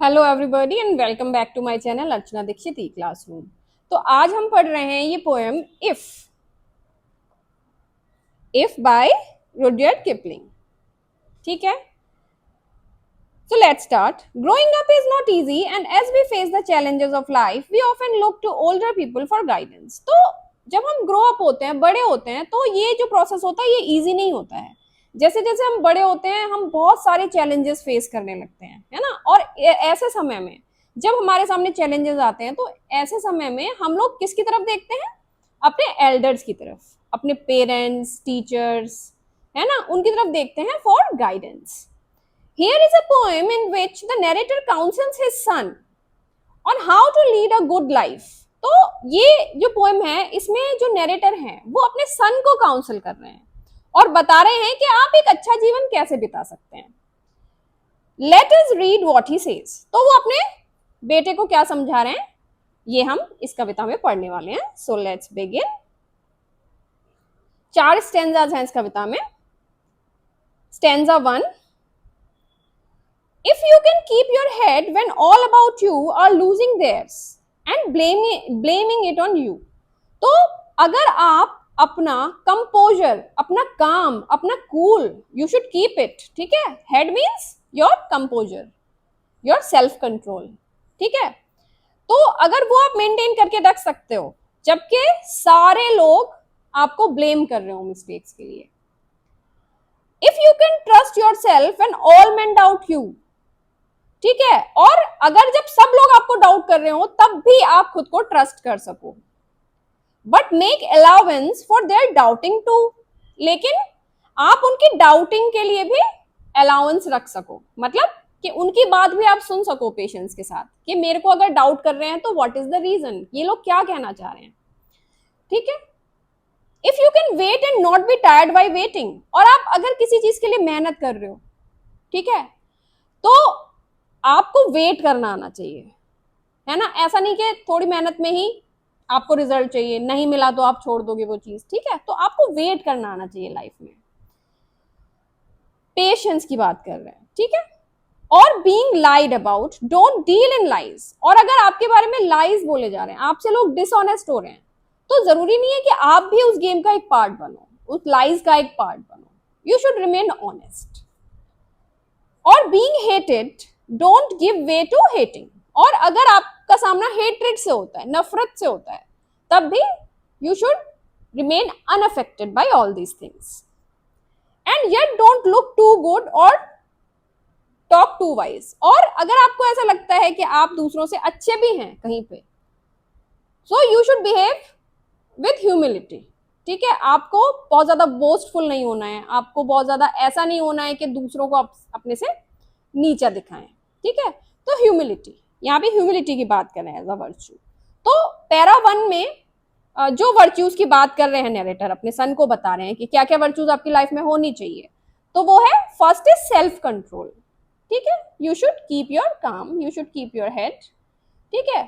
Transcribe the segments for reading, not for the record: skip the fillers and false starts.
Hello everybody and welcome back to my channel Archana Dixit e classroom. तो आज हम पढ़ रहे हैं ये poem if by Rudyard Kipling. ठीक है, so let's start. Growing up is not easy and as we face the challenges of life we often look to older people for guidance. तो जब हम ग्रो अप होते हैं, बड़े होते हैं, तो ये जो प्रोसेस होता है ये इजी नहीं होता है। जैसे जैसे हम बड़े होते हैं हम बहुत सारे चैलेंजेस फेस करने लगते हैं, है ना। और ऐसे समय में जब हमारे सामने चैलेंजेस आते हैं तो ऐसे समय में हम लोग किसकी तरफ देखते हैं? अपने एल्डर्स की तरफ, अपने पेरेंट्स, टीचर्स, है ना, उनकी तरफ देखते हैं for guidance. Here is a poem in which the narrator counsels his son on how to lead a good life. तो ये जो पोएम है इसमें जो नरेटर हैं वो अपने सन को काउंसल कर रहे हैं और बता रहे हैं कि आप एक अच्छा जीवन कैसे बिता सकते हैं। Let us read what he says. तो वो अपने बेटे को क्या समझा रहे हैं ये हम इस कविता में पढ़ने वाले हैं। So let's begin. 4 स्टेंजाज हैं इस कविता में। Stanza 1, If you can keep your head when all about you are losing theirs and blaming it on you, तो अगर आप अपना कंपोजर, अपना काम, अपना cool, you should keep it. ठीक है, head means your composer, your self control. ठीक है, तो अगर वो आप मेंटेन करके रख सकते हो जबकि सारे लोग आपको ब्लेम कर रहे हो मिस्टेक्स के लिए। If you can trust your self and all main doubt you, ठीक है, और अगर जब सब लोग आपको डाउट कर रहे हो तब भी आप खुद को ट्रस्ट कर सको। But make allowance for their doubting too, लेकिन आप उनकी डाउटिंग के लिए भी अलाउंस रख सको, मतलब कि उनकी बात भी आप सुन सको पेशेंस के साथ कि मेरे को अगर डाउट कर रहे हैं तो व्हाट इज द रीजन, ये लोग क्या कहना चाह रहे हैं। ठीक है, if you can wait and not be tired by waiting, और आप अगर किसी चीज के लिए मेहनत कर रहे हो, ठीक है, तो आपको वेट करना आना चाहिए, है ना। ऐसा नहीं कि थोड़ी मेहनत में ही आपको रिजल्ट चाहिए, नहीं मिला तो आप छोड़ दोगे वो चीज। ठीक है, तो आपको वेट करना आना चाहिए लाइफ में। पेशेंस की बात कर रहे हैं, ठीक है। और being lied about, don't deal in lies, और अगर आपके बारे में लाइज बोले जा रहे हैं, आपसे लोग डिसऑनेस्ट हो रहे हैं, तो जरूरी नहीं है कि आप भी उस गेम का एक पार्ट बनो, उस लाइज का एक पार्ट बनो। You should remain honest. और being hated, don't give way to hating, और अगर आपका सामना हेट्रेड से होता है, नफरत से होता है, तब भी you should remain unaffected by all these things. And yet don't look too good or talk too wise, और अगर आपको ऐसा लगता है कि आप दूसरों से अच्छे भी हैं कहीं पे, so you should behave with humility. ठीक है, आपको बहुत ज्यादा बोस्टफुल नहीं होना है, आपको बहुत ज्यादा ऐसा नहीं होना है कि दूसरों को अपने से नीचा दिखाएं। ठीक है, तो ह्यूमिलिटी, यहाँ पे ह्यूमिलिटी की बात कर रहे हैं एज अ वर्च्यू। तो पैरा 1 में जो वर्च्यूज की बात कर रहे हैं नरेटर, अपने सन को बता रहे हैं कि क्या क्या वर्च्यूज आपकी लाइफ में होनी चाहिए। तो वो है, फर्स्ट इज सेल्फ कंट्रोल। ठीक है, यू शुड कीप योर काम, you should keep your head. ठीक है,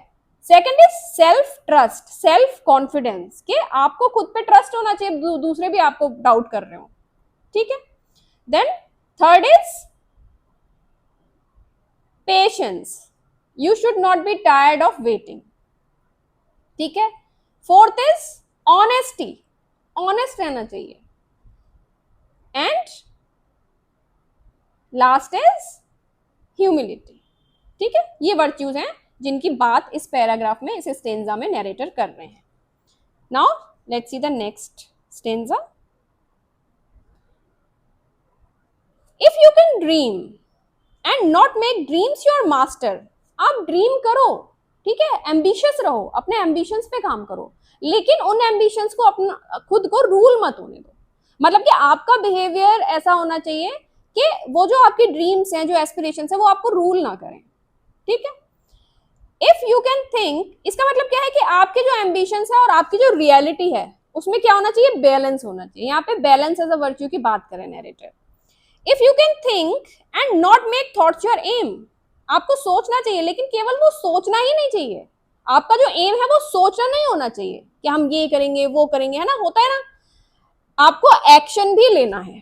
second is self trust, self confidence, कि आपको खुद पे ट्रस्ट होना चाहिए, दूसरे भी आपको डाउट कर रहे हो। ठीक है, then third is patience, you should not be tired of waiting. ठीक है, फोर्थ इज ऑनेस्टी, ऑनेस्ट रहना चाहिए। And last is humility. ठीक है, ये वर्च्यूज हैं जिनकी बात इस पैराग्राफ में, इस स्टेंजा में नरेटर कर रहे हैं। Now let's see the next stanza. If you can dream and not make dreams your master, आप ड्रीम करो, ठीक है, एम्बिशियस रहो, अपने एम्बिशंस पे काम करो, लेकिन उन एम्बिशंस को अपना खुद को रूल मत होने दो। मतलब कि आपका बिहेवियर ऐसा होना चाहिए कि वो जो आपकी ड्रीम्स हैं, जो एस्पिरेशंस हैं, वो आपको रूल ना करें। ठीक है, इफ यू कैन थिंक, इसका मतलब क्या है कि आपके जो एम्बिशंस है और आपकी जो रियलिटी है उसमें क्या होना चाहिए, बैलेंस होना चाहिए। यहाँ पे बैलेंस एज अ वर्च्यू की बात करें narrator. If you can think and not make thoughts your aim, आपको सोचना चाहिए लेकिन केवल वो सोचना ही नहीं चाहिए, आपका जो एम है वो सोचना नहीं होना चाहिए कि हम ये करेंगे वो करेंगे, है ना, होता है ना, आपको एक्शन भी लेना है।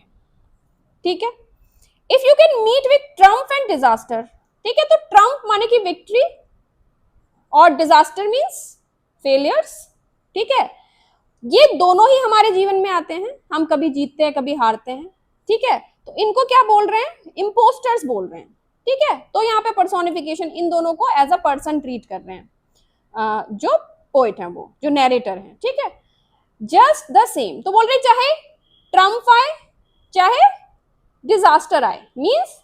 ठीक है, if you can meet with triumph and disaster, ठीक है, तो ट्रम्प माने माने कि विक्ट्री, और डिजास्टर मीन्स फेलियर्स। ठीक है, ये दोनों ही हमारे जीवन में आते हैं, हम कभी जीतते हैं कभी हारते हैं। ठीक है, तो इनको क्या बोल रहे हैं, इम्पोस्टर्स बोल रहे हैं। ठीक है, तो यहाँ पे पर्सोनिफिकेशन इन दोनों को एज अ पर्सन ट्रीट कर रहे हैं, जो पोइट है, वो जो नैरेटर है। ठीक है, जस्ट द सेम, तो बोल रहे चाहे ट्रम्प आए चाहे डिजास्टर आए, मीन्स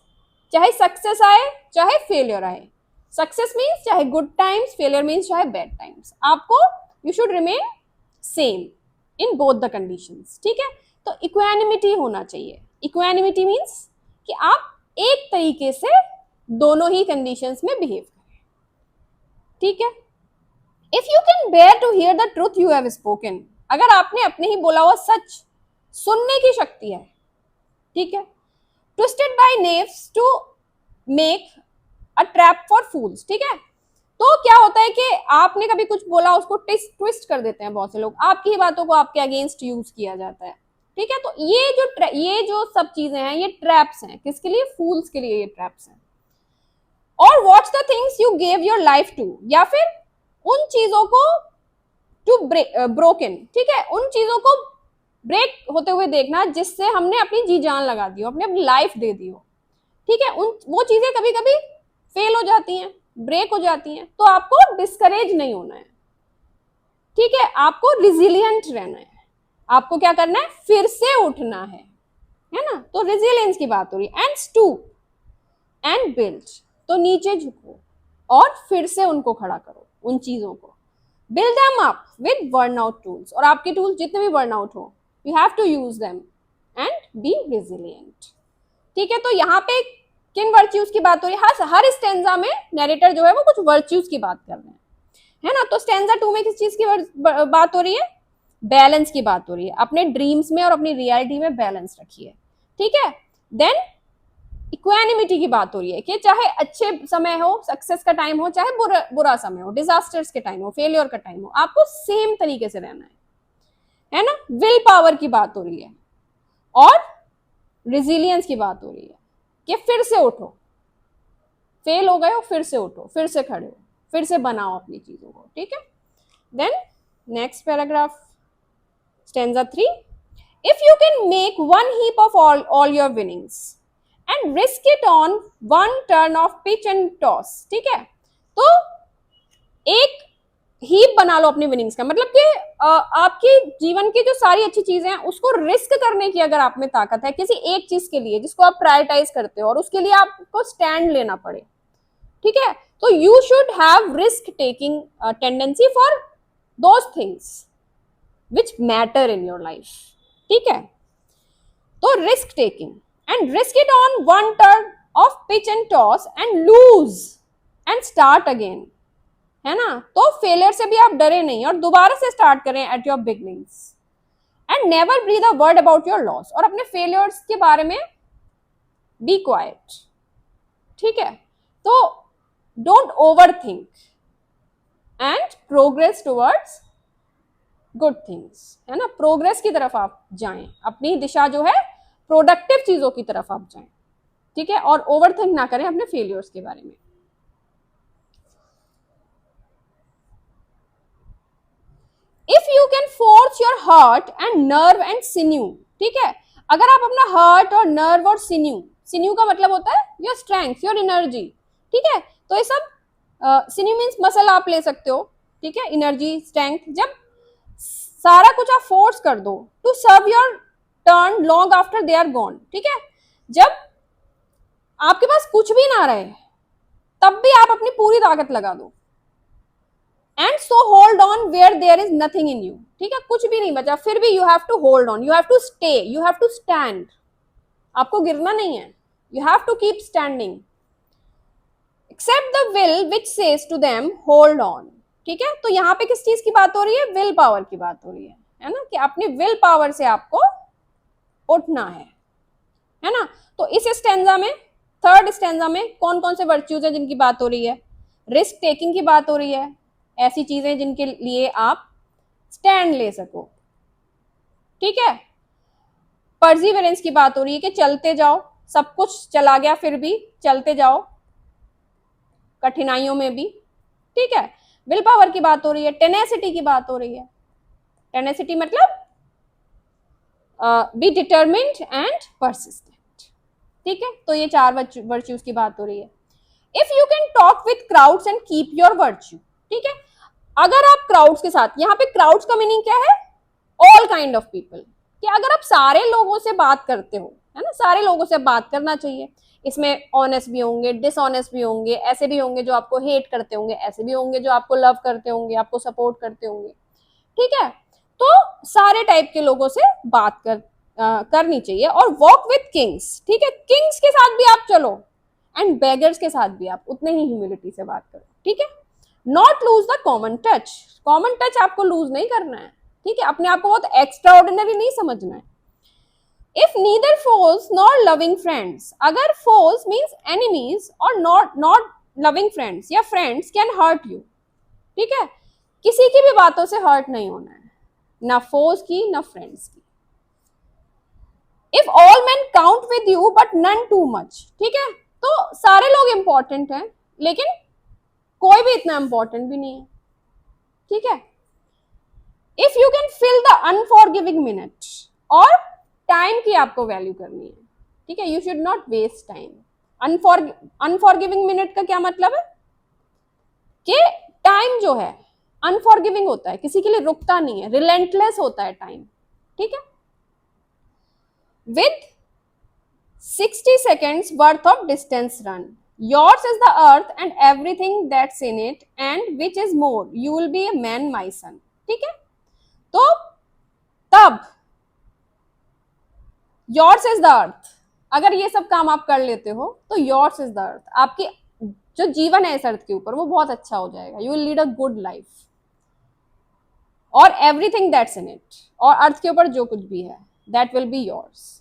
चाहे सक्सेस आए चाहे फेलियर आए। सक्सेस मीन्स चाहे गुड टाइम्स, फेलियर मीन्स चाहे बैड टाइम्स, आपको you should remain same in both the conditions. ठीक है, तो इक्वानिमिटी होना चाहिए। इक्वानिमिटी मीन्स कि आप एक तरीके से दोनों ही कंडीशंस में बिहेव करें। ठीक है, if you can bear to hear the truth you have spoken, अगर आपने अपने ही बोला हुआ सच सुनने की शक्ति है। ठीक है, twisted by knaves to make a trap for fools. ठीक है, तो क्या होता है कि आपने कभी कुछ बोला, उसको ट्विस्ट कर देते हैं बहुत से लोग, आपकी ही बातों को आपके अगेंस्ट यूज किया जाता है। ठीक है, तो ये जो सब चीजें हैं, ये ट्रैप्स हैं, किसके लिए, फूल्स के लिए ये ट्रैप्स हैं। और watch the things you gave your life to, या फिर उन चीजों को टू ब्रोकन। ठीक है, उन चीजों को ब्रेक होते हुए देखना जिससे हमने अपनी जी जान लगा दी हो, अपनी लाइफ दे दी हो। ठीक है, उन वो चीजें कभी कभी फेल हो जाती हैं, ब्रेक हो जाती हैं, तो आपको डिस्करेज नहीं होना है। ठीक है, आपको रिजिलियंट रहना है, आपको क्या करना है, फिर से उठना है ना। तो रिजिलियंस की बात हो रही है। एंड स्टूप एंड बिल्ड, तो नीचे झुको और फिर से उनको खड़ा करो, उन चीजों को। Build them up with burn out tools, और आपके टूल्स जितने भी बर्न आउट हो, you have to use them and be resilient. ठीक है, तो यहाँ पे किन वर्च्यूज की बात हो रही है, हर स्टेंजा में नैरेटर जो है वो कुछ वर्च्यूज की बात कर रहे हैं, है ना। तो स्टेंजा 2 में किस चीज की बात हो रही है, बैलेंस की बात हो रही है। अपने ड्रीम्स में और अपनी रियलिटी में बैलेंस रखिए। ठीक है, देन इक्वानिमिटी की बात हो रही है कि चाहे अच्छे समय हो, सक्सेस का टाइम हो, चाहे बुरा समय हो, डिजास्टर्स के टाइम हो, फेलियर का टाइम हो, आपको सेम तरीके से रहना है ना। विल पावर की बात हो रही है और रिजिलियंस की बात हो रही है कि फिर से उठो, फेल हो गए हो फिर से उठो, फिर से खड़े हो, फिर से बनाओ अपनी चीजों को। ठीक है, then next paragraph, stanza 3, if you can make one heap of all your winnings and risk it on one turn of pitch and toss. ठीक है, तो एक हीप बना लो अपनी विनिंग्स का, मतलब कि आपकी जीवन की जो सारी अच्छी चीजें हैं उसको रिस्क करने की अगर आप में ताकत है, किसी एक चीज के लिए जिसको आप प्रायोरिटाइज करते हो और उसके लिए आपको स्टैंड लेना पड़े। ठीक है, तो you should have risk taking tendency for those things which matter in your life. ठीक है, तो risk taking and risk it on one turn of pitch and toss and lose and start again, है ना। तो failure से भी आप डरे नहीं और दोबारा से स्टार्ट करें at your beginnings. And never breathe a word about your loss, और अपने फेलियर्स के बारे में बी क्वाइट। ठीक है, तो don't over think and progress towards good things, है ना। प्रोग्रेस की तरफ आप जाएं, अपनी दिशा जो है प्रोडक्टिव चीजों की तरफ आप जाएं। ठीक है, और ओवर थिंक ना करें अपने फेलियर्स के बारे में। If you can force your heart and nerve and sinew, ठीक है, अगर आप अपना हार्ट और नर्व और सिन्यू, सिन्यू का मतलब होता है योर स्ट्रेंथ, योर एनर्जी। ठीक है, तो ये सब सिन्यू मीन्स मसल आप ले सकते हो। ठीक है, एनर्जी, स्ट्रेंथ, जब सारा कुछ आप फोर्स कर दो to serve your turn long after they are gone. ठीक है, जब आपके पास कुछ भी ना रहे तब भी आप अपनी पूरी ताकत लगा दो। And so hold on where there is nothing in you. ठीक है, कुछ भी नहीं बचा फिर भी you have to hold on, you have to stay, you have to stand. आपको गिरना नहीं है, you have to keep standing. Except the will which says to them hold on. ठीक है, तो यहाँ पे किस चीज की बात हो रही है, विल पावर की बात हो रही है ना, कि अपनी विल पावर से आपको उठना है ना। तो इस स्टेंजा में, थर्ड स्टेंजा में कौन कौन से वर्च्यूज है जिनकी बात हो रही है, रिस्क टेकिंग की बात हो रही है, ऐसी चीजें जिनके लिए आप स्टैंड ले सको। ठीक है, परसिवरेंस की बात हो रही है कि चलते जाओ, सब कुछ चला गया फिर भी चलते जाओ। ठीक है, और ओवर थिंक ना करें अपने फेलियर्स के बारे में। ठीक है, तो यहाँ पे किन वर्च्यूज है जिनकी बात हो रही है, रिस्क टेकिंग की बात हो रही है, कठिनाइयों में भी, ठीक है। विल पावर की बात हो रही है, टेनेसिटी की बात हो रही है। टेनेसिटी मतलब बी डिटर्मिन्ड एंड परसिस्टेंट, ठीक है। तो ये 4 वर्च्यूज की बात हो रही है। If you can talk with crowds and keep your virtue, ठीक है। अगर आप क्राउड्स के साथ, यहाँ पे क्राउड्स का मीनिंग क्या है, ऑल काइंड ऑफ पीपल, कि अगर आप सारे लोगों से बात करते हो, है ना, सारे लोगों से बात करना चाहिए। इसमें ऑनेस्ट भी होंगे, डिसऑनेस्ट भी होंगे, ऐसे भी होंगे जो आपको हेट करते होंगे, ऐसे भी होंगे जो आपको लव करते होंगे, आपको सपोर्ट करते होंगे, ठीक है। तो सारे टाइप के लोगों से बात करनी चाहिए। और वॉक विथ किंग्स, ठीक है, किंग्स के साथ भी आप चलो, एंड बेगर्स के साथ भी आप उतने ही ह्यूमिलिटी से बात करो, ठीक है। Not lose the common touch, common touch आपको लूज नहीं करना है, ठीक है। अपने आप को बहुत एक्स्ट्रा ऑर्डिनरी नहीं समझना है। If neither force not loving friends, अगर फोर्स मीन्स एनिमीज और नॉट लविंग फ्रेंड्स या फ्रेंड्स कैन हर्ट यू, ठीक है, किसी की भी बातों से हर्ट नहीं होना है, ना फोर्स की ना फ्रेंड्स की। If all men count with you but none too much, ठीक है, तो सारे लोग इंपॉर्टेंट हैं लेकिन कोई भी इतना इंपॉर्टेंट भी नहीं है, ठीक है। If you can fill the unforgiving minute, और टाइम की आपको वैल्यू करनी है, ठीक है। You should not waste time. Unforgiving minute का क्या मतलब है कि टाइम जो है अनफॉरगिविंग होता है, किसी के लिए रुकता नहीं है, रिलेंटलेस होता है टाइम, ठीक है। With 60 seconds worth of distance run, yours is the earth and everything that's in it, and which is more, you will be a man my son, ठीक है। तो तब yours is the earth, अगर ये सब काम आप कर लेते हो तो yours is the earth, आपकी जो जीवन है इस अर्थ के ऊपर वो बहुत अच्छा हो जाएगा, you will lead a good life, और everything that's in it, और अर्थ के ऊपर जो कुछ भी है that will be yours,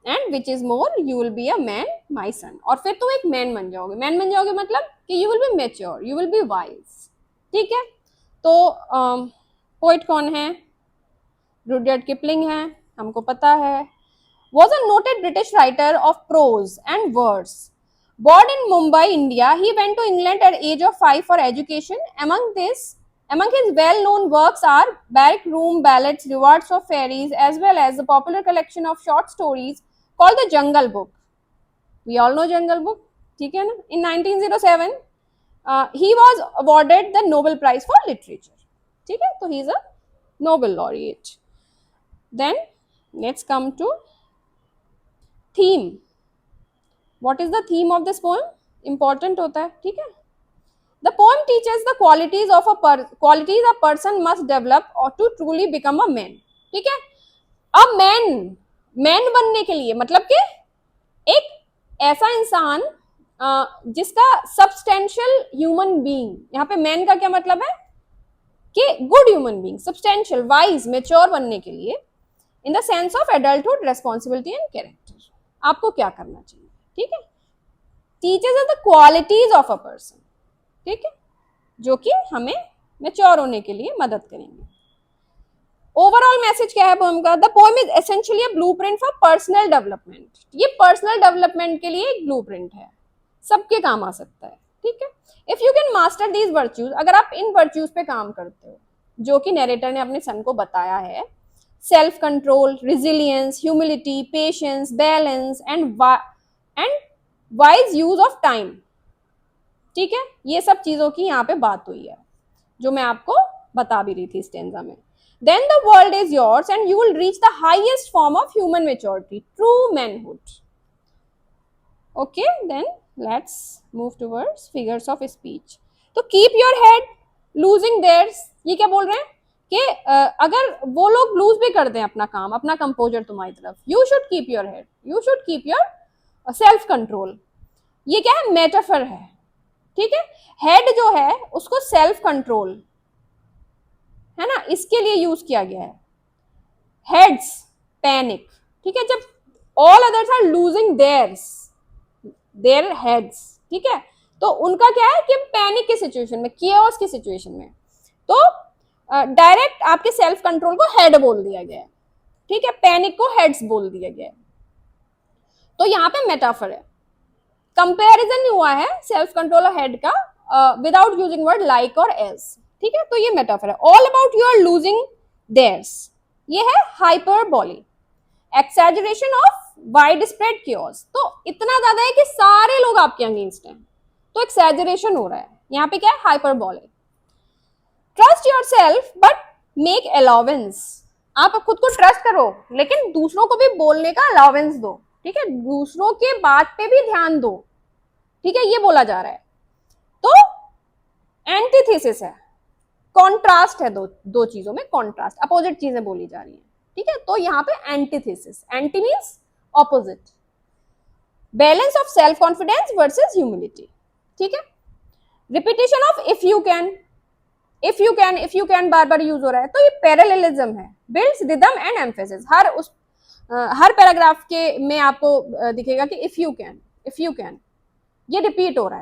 and which is more you will be a man my son, और फिर तुम एक मैन बन जाओगे। मैन बन जाओगे मतलब कि you will B mature, you will be wise, ठीक है। तो पोइट कौन है, रुडयार्ड किपलिंग है, हमको पता है। was a noted British writer of prose and verse. Born in Mumbai, India, he went to England at age of 5 for education. Among his well-known works are Barrack Room Ballads, Rewards of Fairies, as well as a popular collection of short stories called the Jungle Book. We all know Jungle Book, ठीक है ना? In 1907, he was awarded the Nobel Prize for Literature. ठीक है, तो he is a Nobel laureate. Then let's come to theme. What is the theme of this poem? Important होता है, ठीक है। The poem teaches the qualities a person must develop or to truly become a man, ठीक है। अब man बनने के लिए मतलब कि एक ऐसा इंसान जिसका सब्सटेंशियल ह्यूमन बीइंग, यहाँ पे मैन का क्या मतलब है कि good human being, substantial, wise, mature बनने के लिए in the sense of adulthood, responsibility and character, आपको क्या करना चाहिए, ठीक है। Teachers are the qualities of a person, ठीक है, जो कि हमें मेच्योर होने के लिए मदद करेंगे। ओवरऑल मैसेज क्या है पोएम का? The poem is essentially a blueprint for personal development. ये पर्सनल डेवलपमेंट के लिए एक ब्लूप्रिंट है, सबके काम आ सकता है, ठीक है। If you can master these virtues, अगर आप इन वर्च्यूज पे काम करते हो जो कि नरेटर ने अपने सन को बताया है, self control, resilience, humility, patience, balance and wise use of time, ठीक है, ये सब चीजों की यहाँ पे बात हुई है जो मैं आपको बता भी रही थी स्टेंजा में। Then the world is yours and you will reach the highest form of human maturity, true manhood. Okay, then let's move towards figures of speech. तो keep your head, losing theirs, ये क्या बोल रहे हैं कि अगर वो लोग लूज भी कर दें अपना काम, अपना कंपोजर तुम्हारी तरफ, you should keep your head, you should keep your self control. ये क्या है? मेटाफर है, ठीक है। हेड जो है उसको सेल्फ कंट्रोल है ना, इसके लिए यूज किया गया है। हेड्स पैनिक, ठीक है, जब all others are losing their heads, ठीक है, तो उनका क्या है कि पैनिक की सिचुएशन में, कियोस की सिचुएशन में, तो डायरेक्ट आपके सेल्फ कंट्रोल को हेड बोल दिया गया है, ठीक है, पैनिक को हेड्स बोल दिया गया है। तो यहाँ पे मेटाफर है। कंपैरिजन नहीं हुआ है सेल्फ कंट्रोल और हेड का विदाउट यूजिंग वर्ड लाइक और एज, ठीक है, तो ये मेटाफर है। All about you are losing theirs, ये है hyperbole. Exaggeration of wide spread cures, तो इतना ज्यादा है कि सारे लोग आपके अगेंस्ट हैं, तो एक्सैजरेशन हो रहा है, यहाँ पे क्या है, hyperbolic. Trust your self but make allowance, आप खुद को ट्रस्ट करो लेकिन दूसरों को भी बोलने का अलाउंस दो, ठीक है, दूसरों के बात पे भी ध्यान दो, ठीक है, ये बोला जा रहा है। तो एंटीथेसिस है, कॉन्ट्रास्ट है, दो चीजों में कॉन्ट्रास्ट, अपोजिट चीजें बोली जा रही हैं, ठीक है, तो यहाँ पे antithesis, anti means opposite. Balance of self confidence versus humility, ठीक है। Repetition of if you can, if you can bar bar use हो रहा है, तो ये पैरेललिज्म है। Builds rhythm and emphasis, her paragraph के में आपको दिखेगा कि इफ यू कैन ये रिपीट हो रहा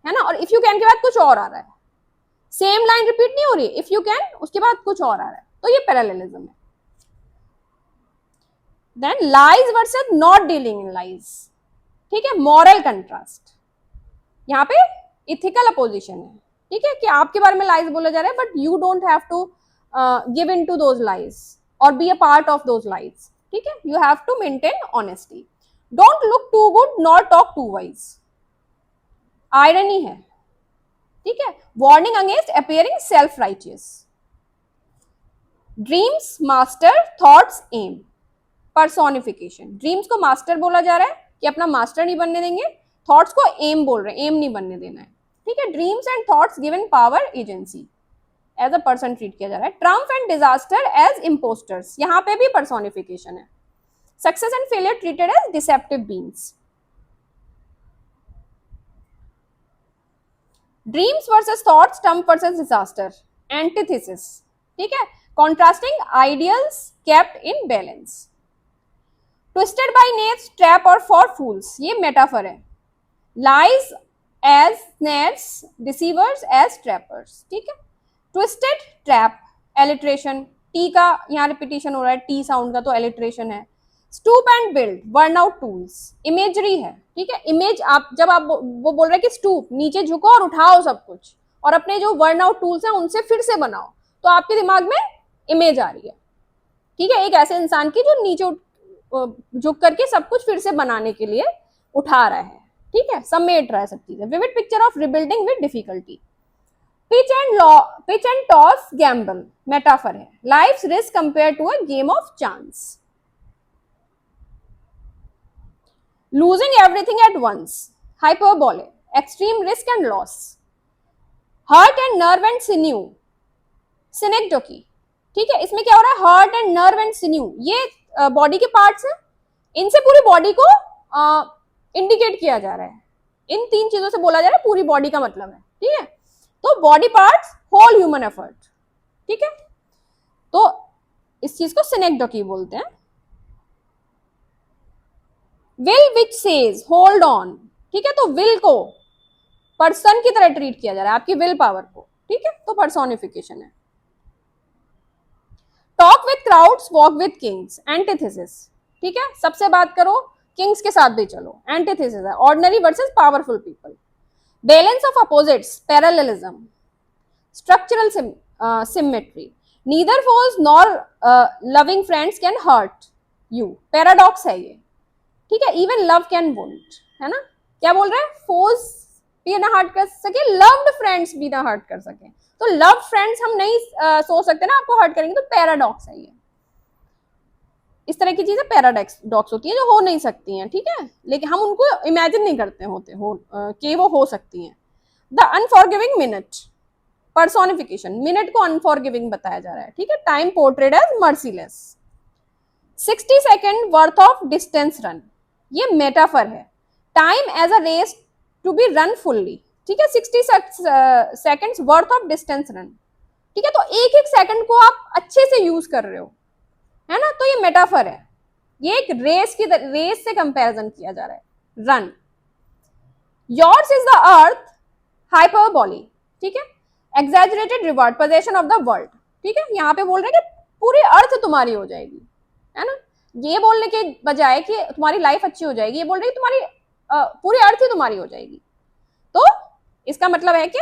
है ना, और इफ यू कैन के बाद कुछ और आ रहा है, सेम लाइन रिपीट नहीं हो रही, इफ यू कैन उसके बाद कुछ और आ रहा है, तो ये पैरेललिज्म है। Then lies versus not dealing in lies, ठीक है, मॉरल कंट्रास्ट, यहाँ पे इथिकल अपोजिशन है, ठीक है, कि आपके बारे में लाइज बोला जा रहा है but you don't have to give in to those lies और be a part of those lies, ठीक है, you have to maintain honesty. Don't look too good not talk too wise, irony है, ठीक है, warning against appearing self righteous. Dreams master thoughts aim, personification, dreams को master बोला जा रहा है कि अपना मास्टर नहीं बनने देंगे, थॉट्स को एम बोल रहे हैं, एम नहीं बनने देना है, ठीक है। Dreams and thoughts given power agency, as a person treat किया जा रहा है। Triumph and disaster as impostors, यहां पे भी पर्सोनिफिकेशन है। Success and failure treated as deceptive beings. Dreams versus thoughts, triumph versus disaster, antithesis, ठीक है, contrasting ideals kept in balance. Twisted by nets, trap और फॉर फूल्स, ये metaphor है। Lies as snares, deceivers as trappers, ठीक है। Twisted, trap, alliteration, T का यहाँ repetition हो रहा है, टी साउंड का, तो एलिट्रेशन है। Stoop and build, worn out tools, imagery है, ठीक है, इमेज, आप जब आप वो बोल रहे हैं कि स्टूप, नीचे झुको और उठाओ सब कुछ, और अपने जो वर्न आउट टूल्स हैं उनसे फिर से बनाओ, तो आपके दिमाग में इमेज आ रही है, ठीक है, एक ऐसे इंसान की जो नीचे झुक करके सब कुछ फिर से बनाने के लिए उठा रहा है, ठीक है, समेट रहा है सब चीजें। Vivid picture of rebuilding with difficulty. Pitch and toss gamble, metaphor है। Life's risk compare to a game of chance. Losing everything at once, hyperbole, extreme risk and loss. Heart and nerve and sinew, synecdoche, ठीक है, इसमें क्या हो रहा है, heart and nerve and sinew, ये body के पार्ट्स हैं, इनसे पूरी बॉडी को इंडिकेट किया जा रहा है, इन तीन चीजों से बोला जा रहा है पूरी बॉडी का मतलब है, ठीक है, तो body parts, whole human effort, ठीक है, तो इस चीज को सिनेक्डोकी बोलते हैं। Will which says hold on, ठीक है, तो विल को पर्सन की तरह ट्रीट किया जा रहा है, आपकी विल पावर को, ठीक है, तो पर्सोनिफिकेशन है। Talk with crowds, walk with Kings, antithesis, ठीक है, सबसे बात करो, किंग्स के साथ भी चलो, एंटीथेसिस है। Ordinary versus powerful people. Balance of opposites, parallelism. Structural symmetry, neither foes nor loving friends can hurt you, paradox है ये, ठीक है, इवन लव कैन वुंड, है ना, क्या बोल रहा है, फोर्स भी ना हर्ट कर सके, लव्ड फ्रेंड्स भी ना हर्ट कर सके, तो लव फ्रेंड्स हम नहीं सोच सकते ना आपको हर्ट करेंगे, तो पैराडॉक्स है ये, इस तरह की चीजें पैराडॉक्स होती है जो हो नहीं सकती हैं, ठीक है, लेकिन हम उनको इमेजिन नहीं करते कि वो हो सकती हैं। The unforgiving minute, personification, minute को अनफॉरगिविंग बताया जा रहा है, ठीक है, time portrayed as merciless. 60 second worth of distance run, ये मेटाफर है। Time as a race to be run fully, ठीक है, 60 seconds worth of distance run, ठीक है, तो एक एक सेकंड को आप अच्छे से यूज कर रहे हो, है ना, तो ये मेटाफर है, ये एक रेस से कंपैरिजन किया जा रहा है, run. Yours is the earth, hyperbole, ठीक है, exaggerated reward, possession of the world, ठीक है, यहाँ पे बोल रहे हैं कि पूरी अर्थ तुम्हारी हो जाएगी, है ना, ये बोलने के बजाय कि तुम्हारी लाइफ अच्छी हो जाएगी, ये बोल रहे हैं तुम्हारी पूरी अर्थ ही तुम्हारी हो जाएगी। तो इसका मतलब है कि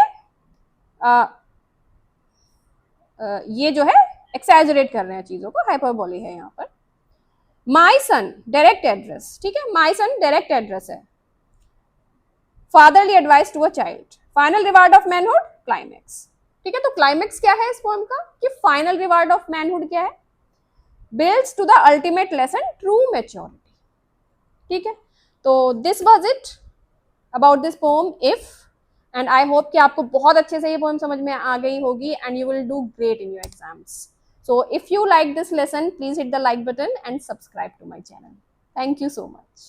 ये जो है एक्सैजरेट कर रहे हैं चीजों को, हाइपरबोली है यहाँ पर। माई सन डायरेक्ट एड्रेस, ठीक है, माई सन डायरेक्ट एड्रेस है। Fatherly advice to a child, final reward of manhood, climax. ठीक है, तो क्लाइमेक्स क्या है इस पोएम का कि फाइनल रिवार्ड ऑफ मैनहुड क्या है, builds to the ultimate lesson true maturity. ठीक है, तो this was it about this poem if, and I hope कि आपको बहुत अच्छे से ये पोएम समझ में आ गई होगी and you will do great in your exams. So if you like this lesson, please hit the like button and subscribe to my channel. Thank you so much.